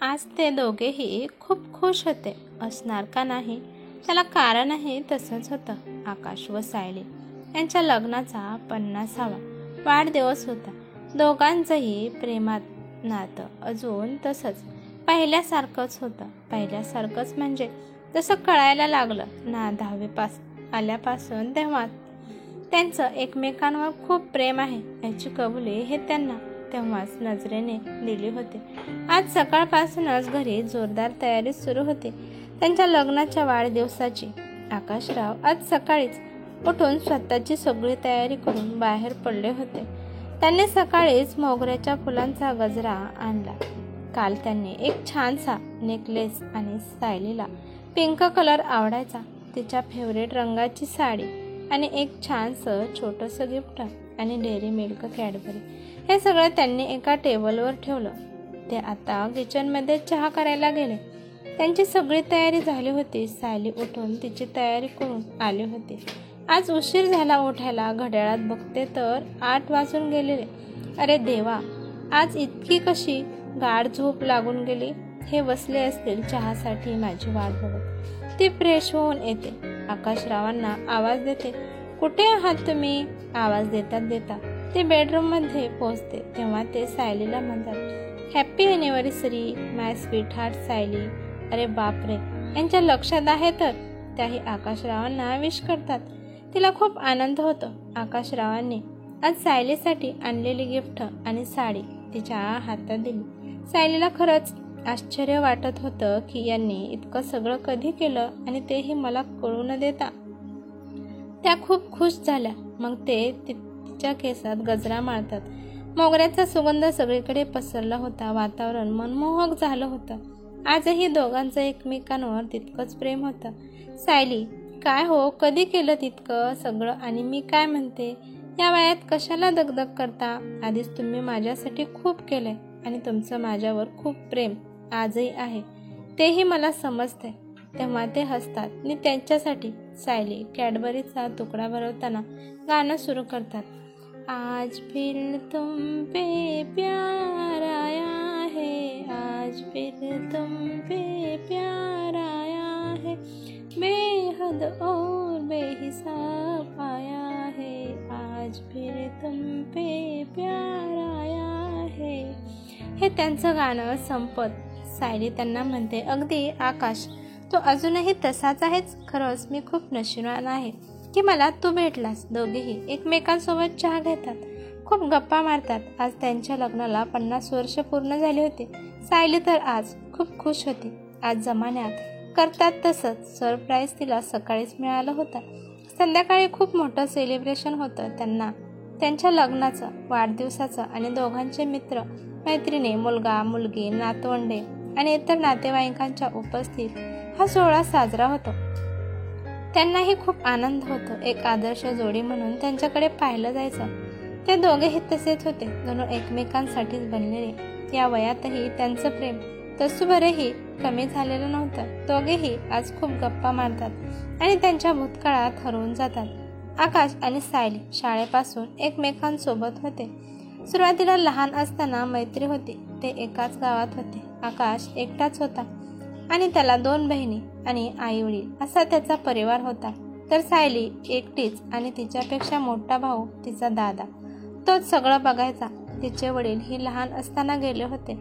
आज ते दोघेही खूप खुश होते. असणार का नाही त्याला कारणही तसंच होतं. आकाश व सायली यांच्या लग्नाचा 50वा वाढदिवस होता. दोघांचंही प्रेमात नातं अजून तसंच पहिल्यासारखंच होतं. पहिल्यासारखंच म्हणजे जसं कळायला लागलं ना 10वी पास आल्यापासून, तेव्हा त्यांचं एकमेकांवर खूप प्रेम आहे याची कबुली हे त्यांना तेव्हाच नजरेने दिली होती. आज सकाळपासूनच घरी जोरदार तयारी सुरू होती त्यांच्या लग्नाच्या वाढदिवसाची. आकाशराव आज सकाळीच उठून स्वतःची सगळी तयारी करून बाहेर पडले होते. त्यांनी सकाळीच मोगऱ्याच्या फुलांचा गजरा आणला. काल त्यांनी एक छानसा नेकलेस आणि सायलीला पिंक कलर आवडायचा, तिच्या फेवरेट रंगाची साडी आणि एक छानसं छोटंसं गिफ्ट आणि डेअरी मिल्क कॅडबरी, हे सगळं त्यांनी एका टेबलवर ठेवलं. ते आता किचनमध्ये चहा करायला गेले. त्यांची सगळी तयारी झाली होती. सायली उठून तिची तयारी करून आली होती. आज उशीर झाला उठायला. घड्याळात बघते तर 8 वाजून गेलेले. अरे देवा, आज इतकी कशी गाढ झोप लागून गेली. हे बसले असतील चहासाठी माझी वाट बघत. ती फ्रेश होऊन येते. आकाशरावांना आवाज देते. कुठे आहात तुम्ही? आवाज देता ते बेडरूममध्ये पोहोचते तेव्हा ते सायलीला म्हणतात, हॅपी ॲनिव्हर्सरी माय स्वीट हार्ट सायली. अरे बापरे, यांच्या लक्षात आहे तर. त्याही आकाशरावांना विश करतात. तिला खूप आनंद होतो. आकाशरावांनी आज सायलीसाठी आणलेली गिफ्ट आणि साडी तिच्या हातात दिली. सायलीला खरंच आश्चर्य वाटत होतं की यांनी इतकं सगळं कधी केलं आणि तेही मला कळू न देता. त्या खूप खुश झाल्या. मग ते तिच्या केसात गजरा माळतात. मोगऱ्याचा सुगंध सगळीकडे पसरला होता. वातावरण मनमोहक झालं होतं. आजही दोघांचं एकमेकांवर तितकंच प्रेम होतं. सायली, काय हो, कधी केलं तितकं सगळं आणि मी काय म्हणते, या वयात कशाला दगदग करता? आधीच तुम्ही माझ्यासाठी खूप केलंय आणि तुमचं माझ्यावर खूप प्रेम आजही आहे, तेही मला समजते. तेव्हा ते हसतात आणि त्यांच्यासाठी सायली कॅडबरीचा तुकडा भरवताना गाणं सुरू करतात. आज फिर तुम पे प्यार आया है, आज फिर तुम पे प्यार आया है, बेहद और बेहिसाब आया है, आज फिर तुम पे प्यार आया है. हे त्यांचं गाणं संपत सायली त्यांना म्हणते, अगदी आकाश, तो अजूनही तसाच आहेच. खरंच मी खूप नशीबवान आहे की मला तू भेटलास. दोघेही एकमेकांसोबत चहा घेतात, खूप गप्पा मारतात. आज त्यांच्या लग्नाला 50 वर्ष पूर्ण झाली होती. सायली तर आज खूप खुश होती. आज जमान्यात करतात तसंच सरप्राईज तिला सकाळीच मिळालं होतं. संध्याकाळी खूप मोठं सेलिब्रेशन होतं त्यांना, त्यांच्या लग्नाचं, वाढदिवसाचं आणि दोघांचे मित्र मैत्रिणी, मुलगा मुलगी, नातवंडे आणि इतर नातेवाईकांच्या उपस्थित हा सोहळा साजरा होतो. त्यांनाही खूप आनंद होतो. एक आदर्श जोडी म्हणून त्यांच्याकडे पाहिलं जायचं. ते दोघेही तसेच होते, जणू एकमेकांसाठीच बनलेले. या वयातही त्यांचं प्रेम तसूभरही कमी झालेलं नव्हतं. दोघेही आज खूप गप्पा मारतात आणि त्यांच्या भूतकाळात हरवून जातात. आकाश आणि सायली शाळेपासून एकमेकांसोबत होते. सुरुवातीला लहान असताना मैत्री होती. ते एकाच गावात होते. आकाश एकटाच होता आणि त्याला 2 बहिणी आणि आई वडील असा त्याचा परिवार होता. तर सायली एकटीच आणि तिच्यापेक्षा मोठा भाऊ, तिचा दादा, तोच सगळं बघायचा. तिचे वडील ही लहान असताना गेले होते.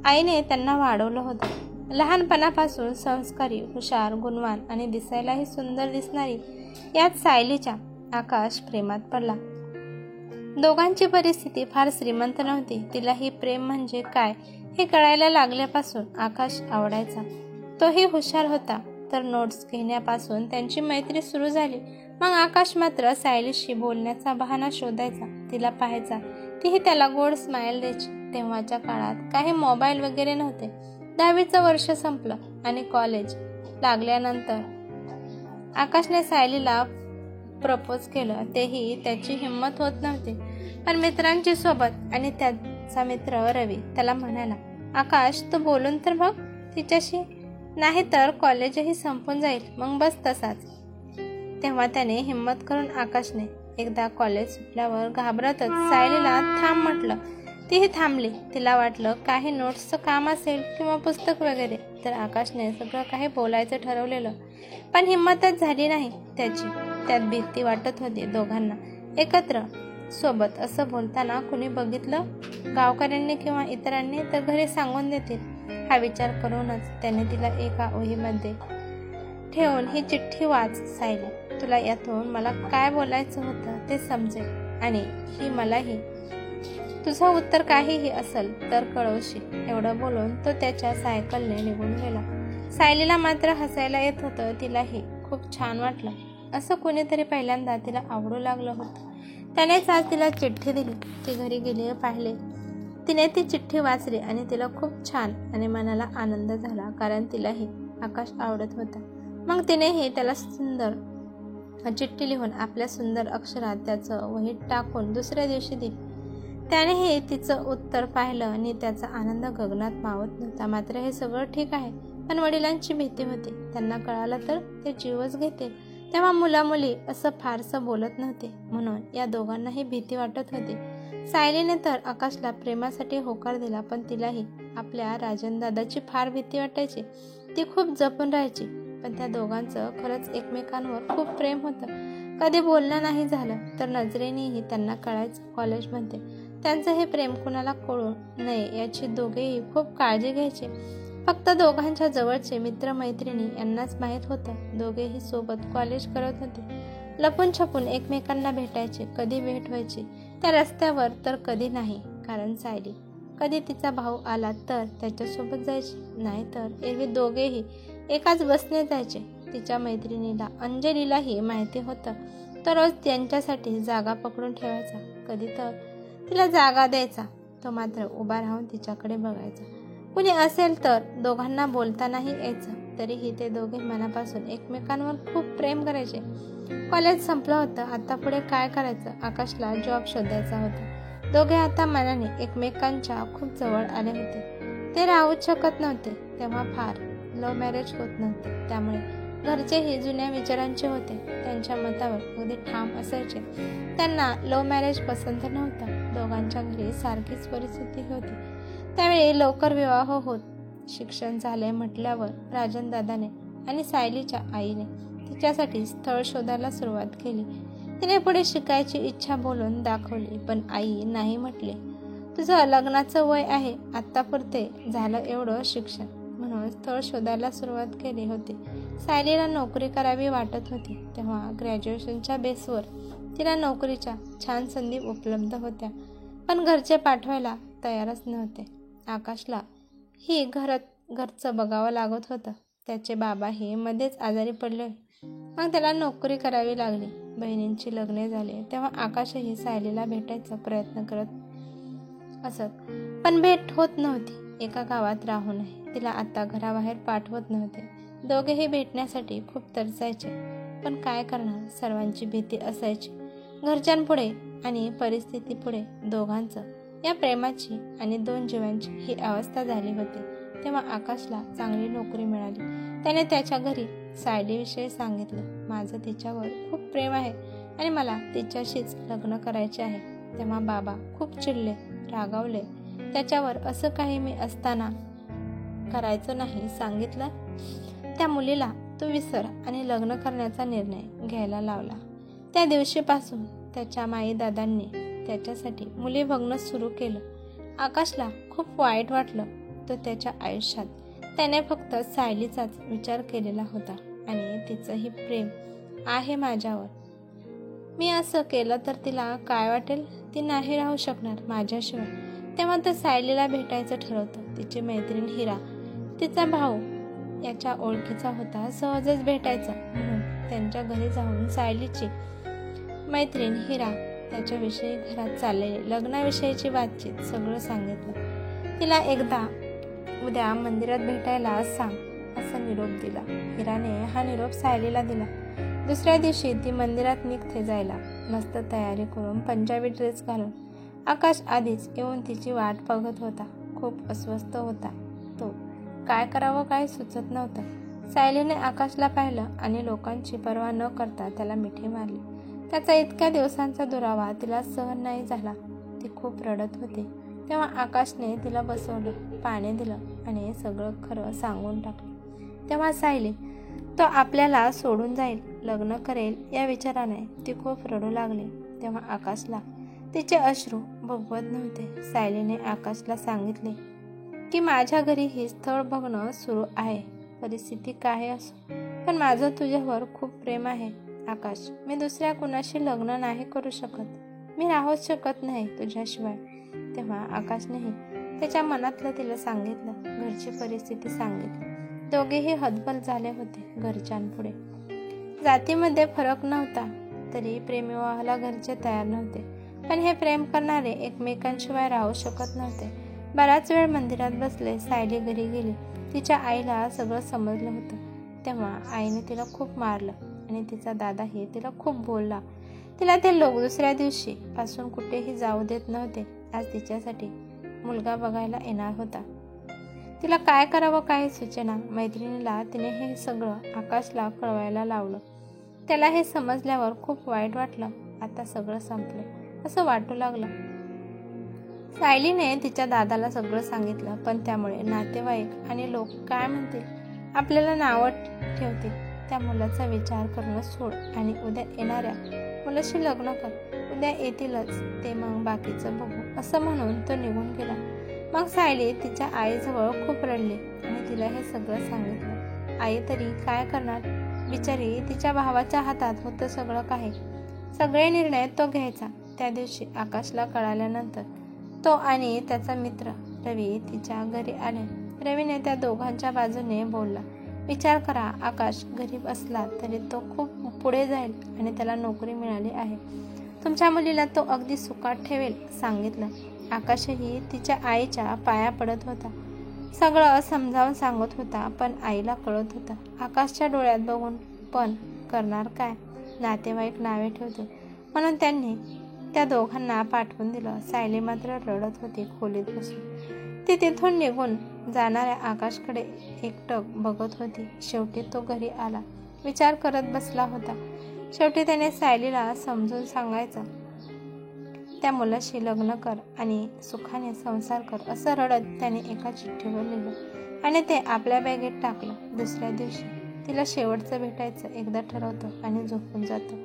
आईने त्यांना वाढवलं होतं. लहानपणापासून संस्कारी, हुशार, गुणवान आणि दिसायलाही सुंदर दिसणारी यात सायलीच्या आकाश प्रेमात पडला. दोघांची परिस्थिती फार श्रीमंत नव्हती. तिलाही प्रेम म्हणजे काय हे कळायला लागल्यापासून आकाश आवडायचा. तोही हुशार होता. तर नोट्स घेण्यापासून त्यांची मैत्री सुरू झाली. मग आकाश मात्र सायलीशी बोलण्याचा बहाणा शोधायचा, तिला पाहायचा, तीही त्याला गोड स्माईल द्यायची. तेव्हाच्या काळात काही मोबाईल वगैरे नव्हते. 10वीचं वर्ष संपलं आणि कॉलेज लागल्यानंतर आकाशने सायलीला प्रपोज केलं. तेही त्याची हिंमत होत नव्हती. पण मित्रांची सोबत आणि त्याचा मित्र रवी त्याला म्हणाला, आकाश, तू बोलून तर बघ तिच्याशी, नाही तर कॉलेजही संपून जाईल, मग बस तसाच. तेव्हा त्याने हिंमत करून आकाशने एकदा कॉलेज सुटल्यावर घाबरतच सायलीला थांब म्हटलं. तीही थांबली. तिला वाटलं काही नोट्सचं काम असेल किंवा पुस्तक वगैरे. तर आकाशने सगळं काही बोलायचं ठरवलेलं, पण हिंमतच झाली नाही त्याची. त्यात भीती वाटत होती दोघांना एकत्र सोबत असं बोलताना कुणी बघितलं, गावकऱ्यांनी किंवा इतरांनी तर घरी सांगून देतील, हा विचार करूनच त्याने तिला एका वहीमध्ये ठेवून ही चिठ्ठी वाच सायली. तुला यातून मला काय बोलायचं होतं ते समजेल आणि ही मलाही तुझं उत्तर काहीही असेल तर कळवशील. एवढं बोलून तो त्याच्या सायकलने निघून गेला. सायलीला मात्र हसायला येत होतं. तिलाही खूप छान वाटलं. असं कोणीतरी पहिल्यांदा तिला आवडू लागलं होतं. त्यानेच आज तिला चिठ्ठी दिली. ती घरी गेली, पाहिले. तिने ती चिठ्ठी वाचली आणि तिला खूप छान आणि मनाला आनंद झाला, कारण तिलाही आकाश आवडत होता. मग तिनेही त्याला सुंदर चिठ्ठी लिहून आपल्या सुंदर अक्षरात त्याचं वहीत टाकून दुसऱ्या दिवशी दिली. त्यानेही तिचं उत्तर पाहिलं आणि त्याचा आनंद गगनात मावत नव्हता. मात्र हे सगळं ठीक आहे, पण वडिलांची भीती होती. त्यांना कळालं तर ते जीवच घेतील. तेव्हा मुला-मुली असं फारसं बोलत नव्हते, म्हणून या दोघांनाही भीती वाटत होती. सायलीने तर आकाशला प्रेमासाठी होकार दिला, पण तिलाही आपल्या राजनदादाची फार भीती वाटायची. ती खूप जपून राहायची. पण त्या दोघांचं खरंच एकमेकांवर खूप प्रेम होतं. कधी बोलणं नाही झालं तर नजरेनेही त्यांना कळायचं. कॉलेजमध्ये त्यांचं हे प्रेम कुणाला कळू नये याची दोघेही खूप काळजी घ्यायचे. फक्त दोघांच्या जवळचे मित्रमैत्रिणी यांनाच माहीत होतं. दोघेही सोबत कॉलेज करत होते. लपून छपून एकमेकांना भेटायचे. कधी भेट व्हायची त्या रस्त्यावर तर कधी नाही, कारण सायली कधी तिचा भाऊ आला तर त्याच्यासोबत जायची, नाही तर एरवी दोघेही एकाच बसने जायचे. तिच्या मैत्रिणीला अंजलीलाही माहिती होतं. तो रोज त्यांच्यासाठी जागा पकडून ठेवायचा. कधी तर तिला जागा द्यायचा. तो मात्र उभा राहून तिच्याकडे बघायचा. कुणी असेल तर दोघांना बोलतानाही यायचं. तरीही ते दोघे मनापासून एकमेकांवर खूप प्रेम करायचे. कॉलेज संपलं होतं. आता पुढे काय करायचं? आकाशला जॉब शोधायचा होता. दोघे आता मनाने एकमेकांच्या खूप जवळ आले होते. ते राहूच शकत नव्हते. तेव्हा फार लव्ह मॅरेज होत नव्हते, त्यामुळे घरचेही जुन्या विचारांचे होते. त्यांच्या मतावर अगदी ठाम असायचे. त्यांना लव्ह मॅरेज पसंत नव्हतं. दोघांच्या घरी सारखीच परिस्थिती होती. त्यावेळी लवकर विवाह होत. शिक्षण झाले म्हटल्यावर राजनदादाने आणि सायलीच्या आईने तिच्यासाठी स्थळ शोधायला सुरुवात केली. तिने पुढे शिकायची इच्छा बोलून दाखवली, पण आई नाही म्हटले. तुझं लग्नाचं वय आहे, आत्तापुरते झालं एवढं शिक्षण, म्हणून स्थळ शोधायला सुरुवात केली होती. सायलीला नोकरी करावी वाटत होती. तेव्हा ग्रॅज्युएशनच्या बेसवर तिला नोकरीच्या छान संधी उपलब्ध होत्या, पण घरचे पाठवायला तयारच नव्हते. आकाशला ही घरचं बघावं लागत होतं. त्याचे बाबाही मध्येच आजारी पडले. मग त्याला नोकरी करावी लागली. बहिणींची लग्ने झाली तेव्हा आकाशही सायलीला भेटायचा प्रयत्न करत असत, पण भेट होत नव्हती. एका गावात राहूनही तिला आता घराबाहेर पाठवत नव्हते. दोघेही भेटण्यासाठी खूप तरसायचे, पण काय करणार? सर्वांची भीती असायची. घरच्यांपुढे आणि परिस्थितीपुढे दोघांचं या प्रेमाची आणि दोन जीवांची ही अवस्था झाली होती. तेव्हा आकाशला चांगली नोकरी मिळाली. त्याने त्याच्या घरी सायलीविषयी सांगितलं. माझं तिच्यावर खूप प्रेम आहे आणि मला तिच्याशीच लग्न करायचे आहे. तेव्हा बाबा खूप चिडले, रागावले त्याच्यावर. असं काही मी असताना करायचं नाही सांगितलं. त्या मुलीला तो विसर आणि लग्न करण्याचा निर्णय घ्यायला लावला. त्या दिवशीपासून त्याच्या माई दादांनी त्याच्यासाठी मुली बघणं सुरू केलं. आकाशला खूप वाईट वाटलं. तो त्याच्या आयुष्यात त्याने फक्त सायलीचाच विचार केलेला होता आणि तिचंही प्रेम आहे माझ्यावर. मी असं केलं तर तिला काय वाटेल? ती नाही राहू शकणार माझ्याशिवाय. तेव्हा तो सायलीला भेटायचं ठरवतो. तिची मैत्रीण हिरा, तिचा भाऊ याच्या ओळखीचा होता. सहजच भेटायचं म्हणून त्यांच्या घरी जाऊन सायलीची मैत्रीण हिरा त्याच्याविषयी घरात चाललेली लग्नाविषयीची बातचीत सगळं सांगितलं. तिला एकदा उद्या मंदिरात भेटायला सांग असा निरोप दिला. हिराने हा निरोप सायलीला दिला. दुसऱ्या दिवशी ती मंदिरात निघते जायला. मस्त तयारी करून पंजाबी ड्रेस घालून. आकाश आधीच येऊन तिची वाट बघत होता. खूप अस्वस्थ होता तो. काय करावं काय सुचत नव्हतं. सायलीने आकाशला पाहिलं आणि लोकांची पर्वा न करता त्याला मिठी मारली. त्याचा इतक्या दिवसांचा दुरावा तिला सहन नाही झाला. ती खूप रडत होती. तेव्हा आकाशने तिला बसवलं, पाणी दिलं आणि सगळं खरं सांगून टाकलं. तेव्हा सायली तो आपल्याला सोडून जाईल, लग्न करेल या विचाराने ती खूप रडू लागली. तेव्हा आकाशला तिचे अश्रू बघवत नव्हते. सायलीने आकाशला सांगितले की माझ्या घरी हे स्थळ बघणं सुरू आहे. परिस्थिती काय असो, पण माझं तुझ्यावर खूप प्रेम आहे आकाश. मी दुसऱ्या कुणाशी लग्न नाही करू शकत. मी राहूच शकत नाही तुझ्याशिवाय. तेव्हा आकाशनेही त्याच्या मनातलं तिला सांगितलं, घरची परिस्थिती सांगितली. दोघेही हतबल झाले होते. घरच्यांपुढे जातीमध्ये फरक नव्हता तरी प्रेमविवाहाला घरचे तयार नव्हते. पण हे प्रेम करणारे एकमेकांशिवाय राहू शकत नव्हते. बराच वेळ मंदिरात बसले. सायली घरी गेली. तिच्या आईला सगळं समजलं होतं. तेव्हा आईने तिला खूप मारलं आणि तिचा दादाही तिला खूप बोलला. तिला ते लोक दुसऱ्या दिवशी पासून कुठेही जाऊ देत नव्हते. आज तिच्यासाठी मुलगा बघायला येणार होता. तिला काय करावं काही सुचेना. मैत्रिणीला तिने हे सगळं आकाशला कळवायला लावलं. त्याला हे समजल्यावर खूप वाईट वाटलं. आता सगळं संपलं असं वाटू लागलं. सायलीने तिच्या दादाला सगळं सांगितलं, पण त्यामुळे नातेवाईक आणि लोक काय म्हणतील, आपल्याला नावं ठेवतील. त्या मुलाचा विचार करणं सोड आणि उद्या येणाऱ्या मुलाशी लग्न कर. उद्या येतीलच ते, मग बाकीचं बघू असं म्हणून तो निघून गेला. मग सायली तिच्या आईजवळ खूप रडली आणि तिला हे सगळं सांगितलं. आई तरी काय करणार बिचारी. तिच्या भावाच्या हातात होतं सगळं काही. सगळे निर्णय तो घ्यायचा. त्या दिवशी आकाशला कळाल्यानंतर तो आणि त्याचा मित्र रवी तिच्या घरी आले. रवीने त्या दोघांच्या बाजूने बोलला. विचार करा, आकाश गरीब असला तरी तो खूप पुढे जाईल आणि त्याला नोकरी मिळाली आहे. तुमच्या मुलीला तो अगदी सुखात ठेवेल सांगितलं. आकाशही तिच्या आईच्या पाया पडत होता. सगळं समजावून सांगत होता, पण आईला कळत होतं. आकाशच्या डोळ्यात बघून पण करणार काय. नातेवाईक नावे ठेवतील म्हणून त्यांनी त्या दोघांना पाठवून दिलं. सायली मात्र रडत होती खोलीत बसून. ती तिथून निघून जाणाऱ्या आकाशकडे एकटक बघत होती. शेवटी तो घरी आला. विचार करत बसला होता. शेवटी त्याने सायलीला समजून सांगायचं, त्या मुलाशी लग्न कर आणि सुखाने संसार कर असं रडत त्याने एका चिठ्ठीवर लिहिलं आणि ते आपल्या बॅगेत टाकलं. दुसऱ्या दिवशी तिला शेवटचं भेटायचं एकदा ठरवतो आणि झोपून जातो.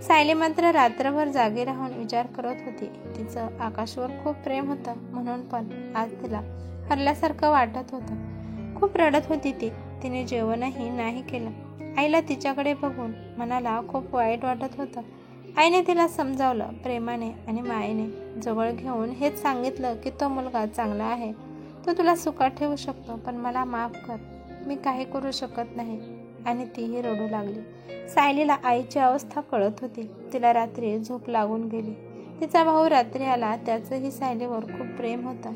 सायली मात्र रात्रभर जागी राहून विचार करत होती. तिचं आकाशवर खूप प्रेम होतं म्हणून, पण आज तिला हरल्यासारखं वाटत होतं. खूप रडत होती ती. तिने जेवणही नाही केलं. आईला तिच्याकडे बघून मनाला खूप वाईट वाटत होतं. आईने तिला समजावलं प्रेमाने आणि मायेने. जवळ घेऊन हेच सांगितलं की तो मुलगा चांगला आहे, तो तुला सुखात ठेवू शकतो, पण मला माफ कर, मी काही करू शकत नाही. आणि तीही रडू लागली. सायलीला आईची अवस्था कळत होती. तिला रात्री झोप लागून गेली. तिचा भाऊ रात्री आला. त्याचंही सायलीवर खूप प्रेम होतं.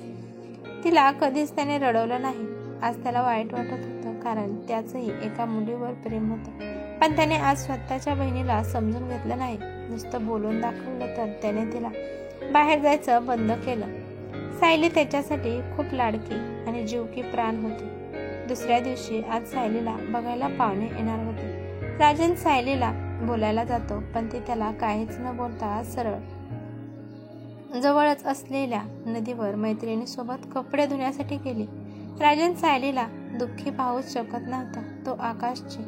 तिला कधीच त्याने रडवलं नाही. आज त्याला वाईट वाटत होतं, कारण त्याचंही एका मुलीवर प्रेम होतं. पण त्याने आज स्वतःच्या बहिणीला समजून घेतलं नाही. नुसतं बोलून दाखवलं तर त्याने तिला बाहेर जायचं बंद केलं. सायली त्याच्यासाठी खूप लाडकी आणि जीव की प्राण होती. दुसऱ्या दिवशी आज सायलीला बघायला पाहुणे येणार होते. राजन सायलीला बोलायला जातो, पण ती त्याला काहीच न बोलता सरळ जवळच असलेल्या नदीवर मैत्रिणीसोबत कपडे धुण्यासाठी गेली. राजन सायलीला दुःखी पाहूच शकत नव्हता. तो आकाशची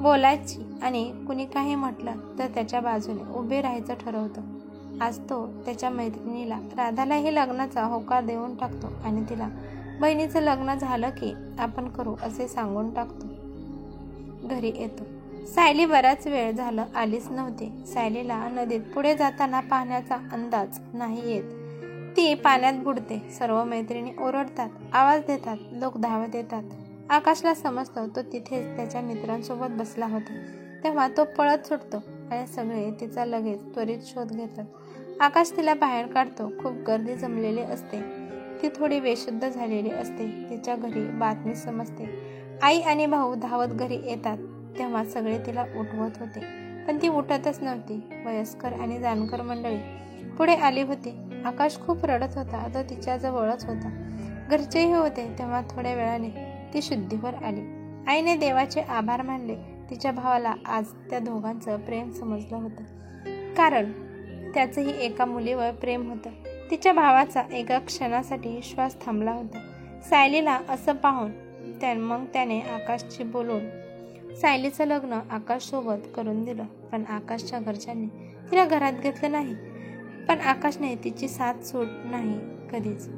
बोलायची आणि कुणी काही म्हटलं तर त्याच्या बाजूने उभे राहायचं ठरवतो. आज तो त्याच्या मैत्रिणीला राधालाही लग्नाचा होकार देऊन टाकतो आणि तिला बहिणीचं लग्न झालं की आपण करू असे सांगून टाकतो. घरी येतो. सायली बराच वेळ झालं आलीच नव्हती. सायलीला नदीत पुढे जाताना पाण्याचा अंदाज नाही येत. ती पाण्यात बुडते. सर्व मैत्रिणी ओरडतात, आवाज देतात, लोक धावत येतात. आकाशला समजतं तो तिथेच त्याच्या मित्रांसोबत बसला होता. तेव्हा तो पळत सुटतो आणि सगळे तिचा लगेच त्वरित शोध घेतात. आकाश तिला बाहेर काढतो. खूप गर्दी जमलेली असते. ती थोडी बेशुद्ध झालेली असते. तिच्या घरी बातमी समजते. आई आणि भाऊ धावत घरी येतात. तेव्हा सगळे तिला उठवत होते, पण ती उठतच नव्हती. वयस्कर आणि जाणकार मंडळी पुढे आली होती. आकाश खूप रडत होता. तो तिच्या जवळच होता. घरचेही होते. तेव्हा थोड्या वेळाने ती शुद्धीवर आली. आईने देवाचे आभार मानले. तिच्या भावाला आज त्या दोघांचं प्रेम समजलं होतं, कारण त्याचंही एका मुलीवर प्रेम होतं. तिच्या भावाचा एका क्षणासाठी श्वास थांबला होता. सायलीला असं पाहून मग त्याने आकाशशी बोलून सायलीचं लग्न आकाशसोबत करून दिलं. पण आकाशच्या घरच्यांनी तिला घरात घेतलं नाही. पण आकाशने तिची साथ सोड नाही कधीच.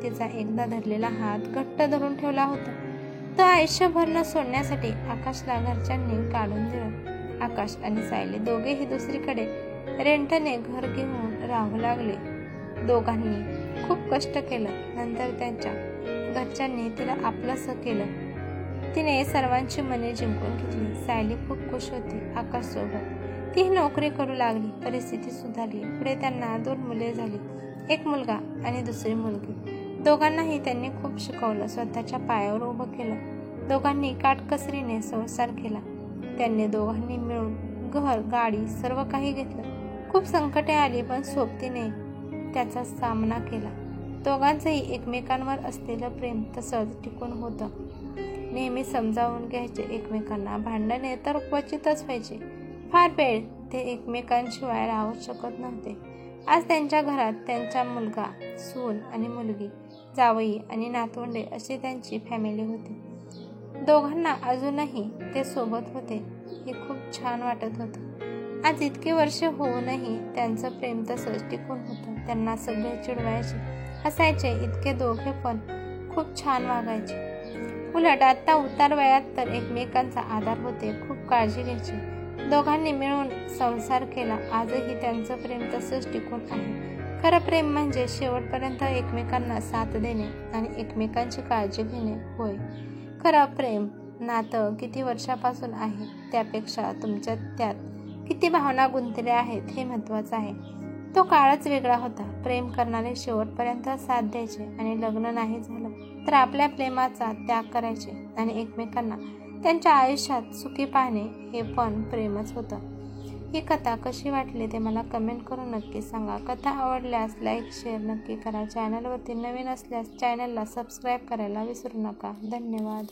तिचा एकदा धरलेला हात घट्ट धरून ठेवला होता. तो आयुष्यभर न सोडण्यासाठी आकाशला घरच्यांनी काढून दिलं. आकाश आणि सायली दोघेही दुसरीकडे रेंटने घर घेऊन राहू लागले. दोघांनी खूप कष्ट केलं. नंतर त्यांच्या घरच्यांनी तिला आपलंसं केलं. तिने सर्वांची मने जिंकून घेतली. सायली खूप खुश होती आकाशसोबत. ती नोकरी करू लागली. परिस्थिती सुधारली. पुढे त्यांना 2 मुले झाली. एक मुलगा आणि दुसरी मुलगी. दोघांनाही त्यांनी खूप शिकवलं. स्वतःच्या पायावर उभं केलं. दोघांनी काटकसरीने संसार केला. त्यांनी दोघांनी मिळून घर, गाडी सर्व काही घेतलं. खूप संकटे आली पण सोबतीने त्याचा सामना केला. दोघांचंही एकमेकांवर असलेलं प्रेम तसंच टिकून होतं. नेहमी समजावून घ्यायचे एकमेकांना. भांडणे तर क्वचितच व्हायचे. फार वेळ ते एकमेकांशिवाय राहू शकत नव्हते. आज त्यांच्या घरात त्यांचा मुलगा, सून आणि मुलगी, जावई आणि नातवंडे अशी त्यांची फॅमिली होती. दोघांना अजूनही ते सोबत होते. हे खूप छान वाटत होतं. आज इतके वर्ष होऊनही त्यांचं प्रेम तसंच टिकून होतं. त्यांना सगळे चिडवायचे, हसायचे. इतके दोघे पण खूप छान वागायचे. उलट आता उतार वयात तर एकमेकांचा आधार होते. खूप काळजी घ्यायची. दोघांनी मिळून संसार केला. आजही त्यांचं प्रेम तसंच टिकून आहे. खरं प्रेम म्हणजे शेवटपर्यंत एकमेकांना साथ देणे आणि एकमेकांची काळजी घेणे होय. खरं प्रेम नातं किती वर्षापासून आहे त्यापेक्षा तुमच्या त्यात किती भावना गुंतल्या आहेत हे महत्त्वाचं आहे. तो काळच वेगळा होता. प्रेम करणारे शेवटपर्यंत साथ द्यायचे आणि लग्न नाही झालं तर आपल्या प्रेमाचा त्याग करायचे आणि एकमेकांना त्यांच्या आयुष्यात सुखी पाहणे हे पण प्रेमच होतं. ही कथा कशी वाटली ते मला कमेंट करून नक्की सांगा. कथा आवडल्यास लाईक शेअर नक्की करा. चॅनलवरती नवीन असल्यास चॅनलला सबस्क्राईब करायला विसरू नका. धन्यवाद.